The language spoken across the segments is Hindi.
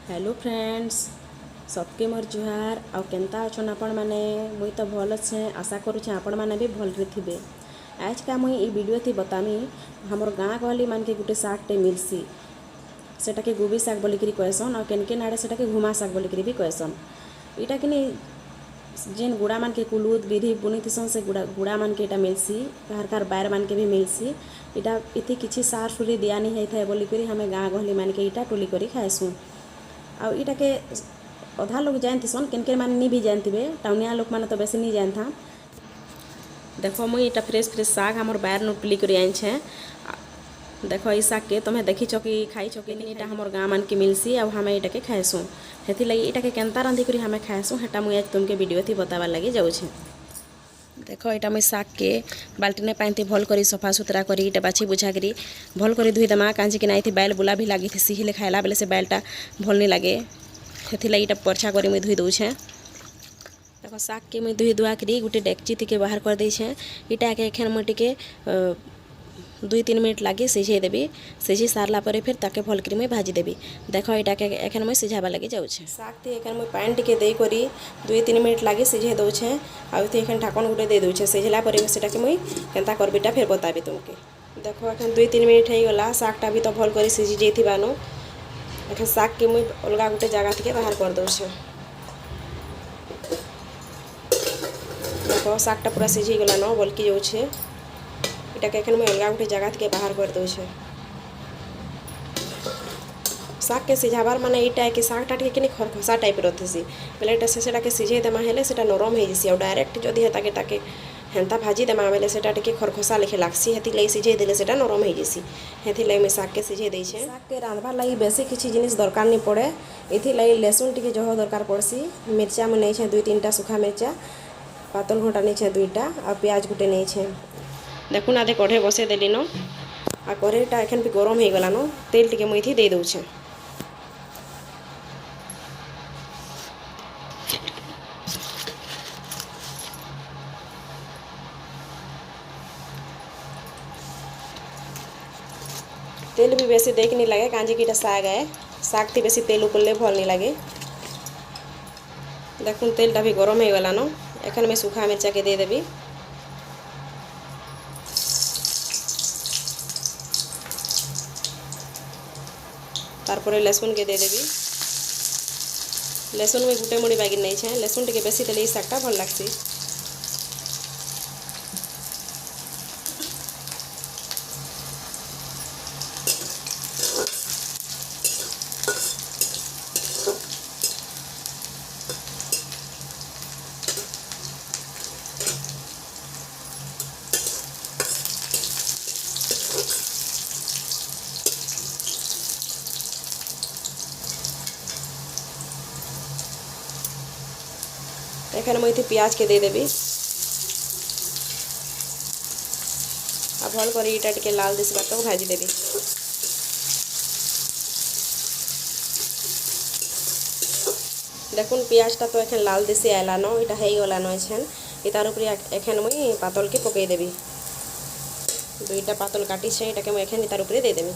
हेलो फ्रेंड्स, सबके मोर जुहार आउ केन्ता अछन आपण माने। मुई तो भल अच्छे, आशा करुछे आपण माने भी भल थे। आज का मुई ई वीडियो थी बतामी हमर गाँ गहली मान के गुटे सागटे मिलसी, सेटा के गोबी साग बोलिकी कहसन, और केन केन आड़े सेटा के घुमा साग बोलिकी भी कहसन। इटा कि जेन गुड़ा मान के कुलूद बिधी बुनी थिसन से गुड़ा मान के इटा मिलसी, कार कार बायर मान के भी मिलसी। इटा इति किछि सार सुरी दिया नहीं होता है बोलिकी हमें गाँ गहली मान के इटा टोली करी खाएसुँ। आ इटा के अधा लोग जानती सन, केन केन मान नहीं भी जानते, टाउनिया लोग मैंने तो बेसी नहीं जानता। देखो मुई इटा फ्रेश फ्रेश साग हमर बाहर नु टुली करी आइन छे। देखो ई साग के तुम्हें देखी कि खाई कि नहीं, इटा हमर गाँ मान के मिलसी और हमें इटा के खाएसुँ। हेथि लगी इटा के केनता रांधि करी हमें खाएसुँ, हेटा मुई आज तुमके वीडियो थी बतावा लगी जाऊँ। देखो इटा मुई साग के बाल्टी पानी भल कर सफा सुतरा करी इटा बाछी बुझा करी भल कर धुईदेमा, कांजी कि नाई बैल बुला भी लगी थी हिले खाइला बेले से बैलटा भल नहीं लगे, हेथि लगी इटा परछा करी मुई धुई दूछे। देखो साग के मुई धुई दुआ करी गोटे डेक्ची थी बाहर कर देछे। इटा के एखन मुई टिके 2-3 मिनट लगे सिझे देवी। सिझी सारला पर फिर ताके भल करी मुई भाजी देवी। देखो इटा के एखन मुई सिझाबा लगी जाऊछे। साग थी एखन मुई पानी टिके दे करी 2-3 मिनट लगे सिझे दउछे। आ इथि एखन ढाकन गुटे दे दउछे। सिझला पर सेटा के मुई केनता करबिटा फिर बताबी तुमके। देखो एखन 2-3 मिनट हो गला, सागटा भी तो भल करी सिझी जाइथिबानो। एखन साग के मुई अलगा गोटे जगह थी बाहर कर दउछे। देखो सागटा पूरा सिझी गला न बोलकी जाऊछे। इटा के एखन मुई अलगा गोटे जगह थी बाहर कर दउछे। साग के सिझाबार माने इटा है कि सागटा टिके खरखसा टाइप रथसी, बेलेटा से सेटा के सिझे देमा हेले सेटा नरम हो जसी। और डायरेक्ट जदि हेताके ताके हेन्ता भाजी देमा बेले सेटा टिके खरखसा लेखे लागसी, हेति लई सिझे देले सेटा नरम हो जसी। हेति लई मैं साग के सिझे देछे। साग के रांधबार लगी बेसी किछि जिनिस दरकार नहीं पड़े। इथि लई लहसुन टिके जह दरकार पड़सी। मिर्चा में नहीं 2-3टा सुखा मिर्चा, पातल घंटा नहीं 2टा, और प्याज गुटे नहीं। देखु ना दे कढ़े बसे देली न, आ कढ़ेटा एखन भी गरम हो गला न। तेल टिके मुई दे दउछे। तेल भी बेसी देख नहीं लगे, कांजी की साग है, साग थी बेसी तेल उकलले भल नहीं लगे। देखुन तेलटा भी गरम हो गला न। एखन मैं सूखा मिर्चा के दे देवी। तारपरे लहसुन के दे देवी। लहसुन में गुटे मुड़ी बागिन नहीं छे, लहसुन टिके बेसी देले सागटा भल लागसी। एखन मुई प्याज के दे देवी। आ भल कर इटा टिके लाल दिसबा तक भाजी देवी। देखुन प्याजटा तो एखन लाल दिसी आयला न, इटा हो गला न। इतार ऊपर एखन मुई पातल के पकई देवी। 2टा पातल काटी छे, इटा के मुई एखन इतार ऊपर दे देवी।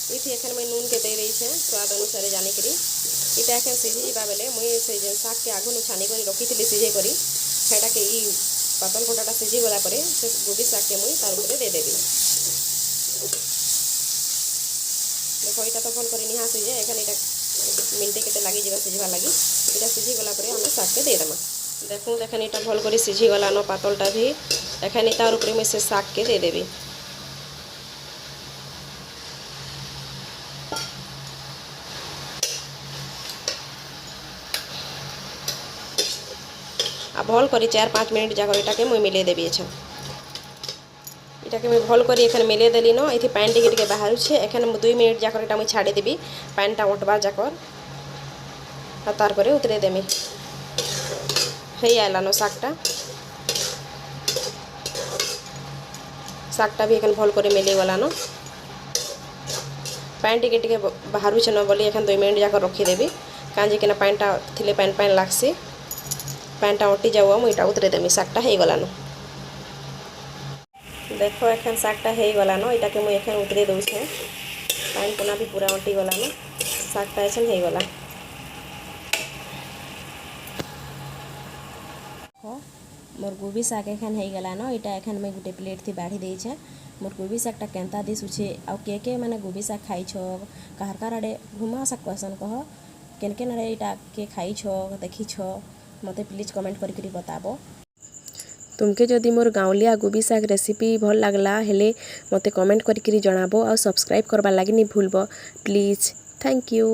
इथि एखन मुई नून के दे रही छे स्वाद अनुसार जानी करी। इटा एखन सिझी जाबा बेले मुई से जे साग के आगु छानी करी रखी थी सिझे करी, सेटा के ई पातल घंटाटा सिझी गला परे से गोबी साग के मुई तार ऊपर दे देवी। देखो इटा तो भल करी निहा सिझे। एखन इटा मिनटे केते लागी जेबा सिझवा लागी। इटा सिझी गला परे हम साग के दे देमा। देखो एखन इटा भल करी सिझी गला न पातलटा भी। एखन तार ऊपर मुई से साग के दे देवी। आ भल करी 4-5 मिनट जाकर इटा के मुई मिले देवी। इटा के मुई भल करी एखन मिले देली न। इथि पानी टिके टिके बाहर छे। एखन 2 मिनट जाकर इटा मुई छाड़ी देवी, पानीटा ओटबा जाकर। आ तार परे उतरे देमी। हेई आइला न सागटा। सागटा भी एखन भल करे मिले गला न। पानी टिके टिके बाहर छे न बोली एखन 2 मिनट जाकर रखी देवी। कांजी कि पानीटा थिले पानी लागसी। पैनटा ओटी जाऊ मुझे उतरे देमी। सागटा हो गलान। देख एखन शागटा हो गलान यहाँ के मुझे एखन उतरे दूचे पानी पुना भी पूरा अंटी गलान शागटा एछन हो गला मोर गोभी शाग एखन हो गलान यहाँ एखन मैं गोटे प्लेट थी बाढ़ी देछे मोर गोभी शागटा केन्ता दिशुचे आउ के माने गोभी शाग खाई कहार कार आड़े घुमा शाग कहसन कह केन केन आड़े यहाँ के खाई देखी मते प्लीज कमेंट करी बताबो। तुमके जदि मोर गाँवलिया गोभी शाग रेसिपी भल लागला हेले मते कमेंट करी जणाबो आ सब्सक्राइब करबा लागि नहीं भूलबो प्लीज। Thank you.